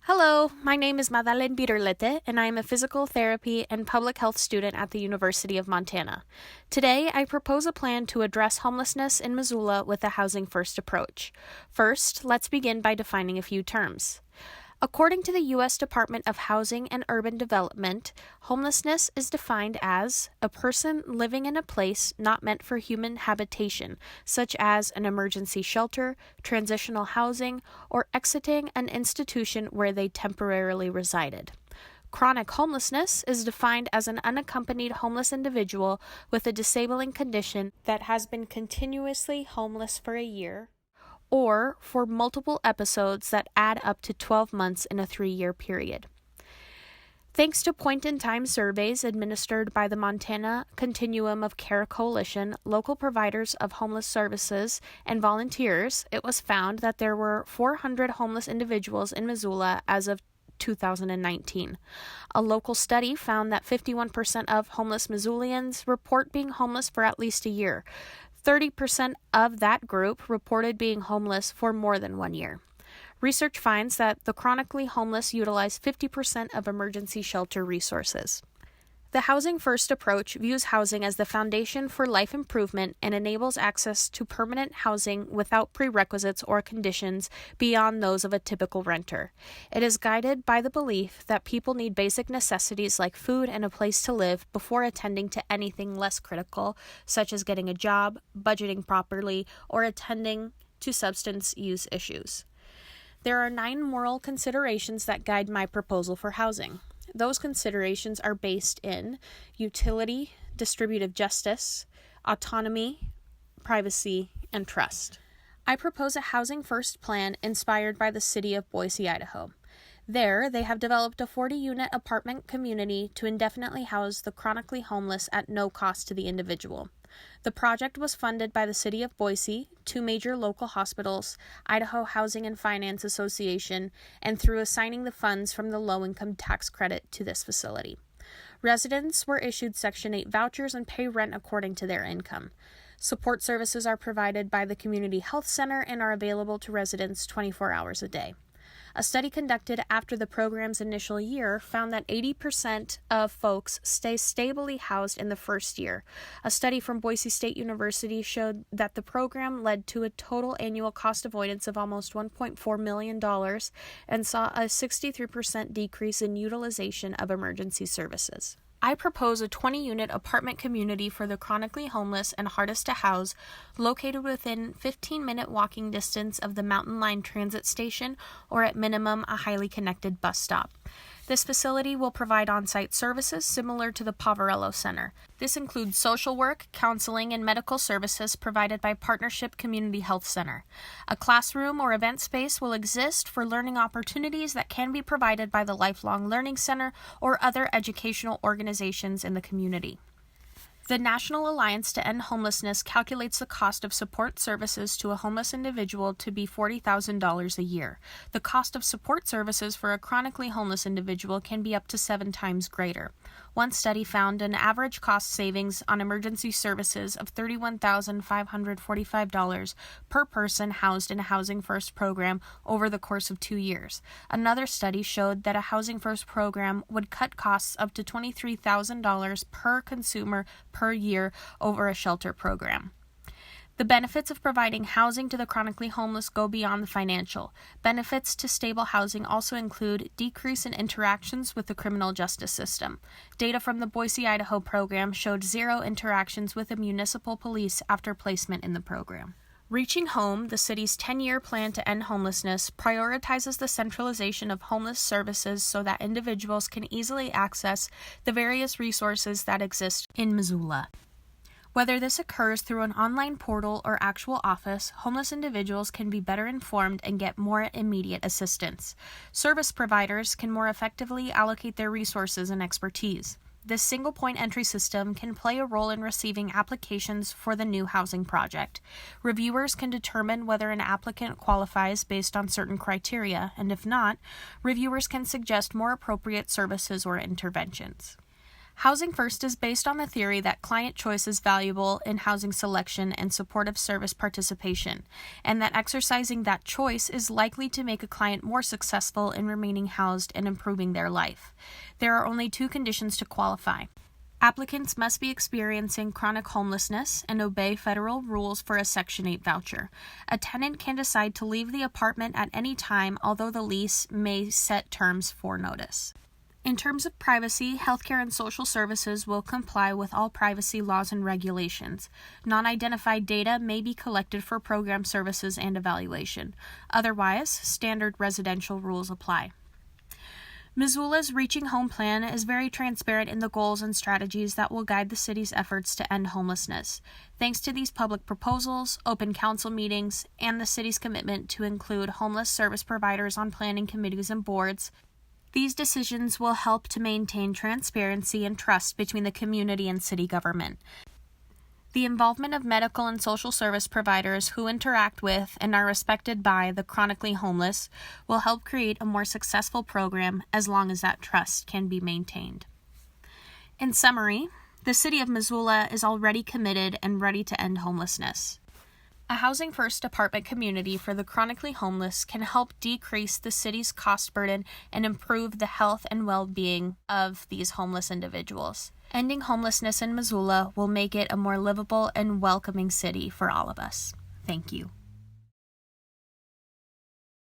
Hello, my name is Madeleine Birulete, and I am a physical therapy and public health student at the University of Montana. Today, I propose a plan to address homelessness in Missoula with a housing first approach. First, let's begin by defining a few terms. According to the U.S. Department of Housing and Urban Development, homelessness is defined as a person living in a place not meant for human habitation, such as an emergency shelter, transitional housing, or exiting an institution where they temporarily resided. Chronic homelessness is defined as an unaccompanied homeless individual with a disabling condition that has been continuously homeless for a year, or for multiple episodes that add up to 12 months in a 3-year period. Thanks to point-in-time surveys administered by the Montana Continuum of Care Coalition, local providers of homeless services, and volunteers, it was found that there were 400 homeless individuals in Missoula as of 2019. A local study found that 51% of homeless Missoulians report being homeless for at least a year. 30% of that group reported being homeless for more than 1 year. Research finds that the chronically homeless utilize 50% of emergency shelter resources. The Housing First approach views housing as the foundation for life improvement and enables access to permanent housing without prerequisites or conditions beyond those of a typical renter. It is guided by the belief that people need basic necessities like food and a place to live before attending to anything less critical, such as getting a job, budgeting properly, or attending to substance use issues. There are 9 moral considerations that guide my proposal for housing. Those considerations are based in utility, distributive justice, autonomy, privacy, and trust. I propose a housing first plan inspired by the city of Boise, Idaho. There, they have developed a 40-unit apartment community to indefinitely house the chronically homeless at no cost to the individual. The project was funded by the City of Boise, 2 major local hospitals, Idaho Housing and Finance Association, and through assigning the funds from the low-income tax credit to this facility. Residents were issued Section 8 vouchers and pay rent according to their income. Support services are provided by the Community Health Center and are available to residents 24 hours a day. A study conducted after the program's initial year found that 80% of folks stay stably housed in the first year. A study from Boise State University showed that the program led to a total annual cost avoidance of almost $1.4 million and saw a 63% decrease in utilization of emergency services. I propose a 20-unit apartment community for the chronically homeless and hardest to house, located within 15-minute walking distance of the Mountain Line Transit Station or at minimum a highly connected bus stop. This facility will provide on-site services similar to the Poverello Center. This includes social work, counseling, and medical services provided by Partnership Community Health Center. A classroom or event space will exist for learning opportunities that can be provided by the Lifelong Learning Center or other educational organizations in the community. The National Alliance to End Homelessness calculates the cost of support services to a homeless individual to be $40,000 a year. The cost of support services for a chronically homeless individual can be up to 7 times greater. One study found an average cost savings on emergency services of $31,545 per person housed in a Housing First program over the course of 2 years. Another study showed that a Housing First program would cut costs up to $23,000 per consumer per year over a shelter program. The benefits of providing housing to the chronically homeless go beyond the financial. Benefits to stable housing also include decrease in interactions with the criminal justice system. Data from the Boise, Idaho program showed 0 interactions with the municipal police after placement in the program. Reaching Home, the city's 10-year plan to end homelessness, prioritizes the centralization of homeless services so that individuals can easily access the various resources that exist in Missoula. Whether this occurs through an online portal or actual office, homeless individuals can be better informed and get more immediate assistance. Service providers can more effectively allocate their resources and expertise. This single-point entry system can play a role in receiving applications for the new housing project. Reviewers can determine whether an applicant qualifies based on certain criteria, and if not, reviewers can suggest more appropriate services or interventions. Housing First is based on the theory that client choice is valuable in housing selection and supportive service participation, and that exercising that choice is likely to make a client more successful in remaining housed and improving their life. There are only 2 conditions to qualify. Applicants must be experiencing chronic homelessness and obey federal rules for a Section 8 voucher. A tenant can decide to leave the apartment at any time, although the lease may set terms for notice. In terms of privacy, healthcare and social services will comply with all privacy laws and regulations. Non-identified data may be collected for program services and evaluation. Otherwise, standard residential rules apply. Missoula's Reaching Home plan is very transparent in the goals and strategies that will guide the city's efforts to end homelessness. Thanks to these public proposals, open council meetings, and the city's commitment to include homeless service providers on planning committees and boards, these decisions will help to maintain transparency and trust between the community and city government. The involvement of medical and social service providers who interact with and are respected by the chronically homeless will help create a more successful program as long as that trust can be maintained. In summary, the city of Missoula is already committed and ready to end homelessness. A Housing First apartment community for the chronically homeless can help decrease the city's cost burden and improve the health and well-being of these homeless individuals. Ending homelessness in Missoula will make it a more livable and welcoming city for all of us. Thank you.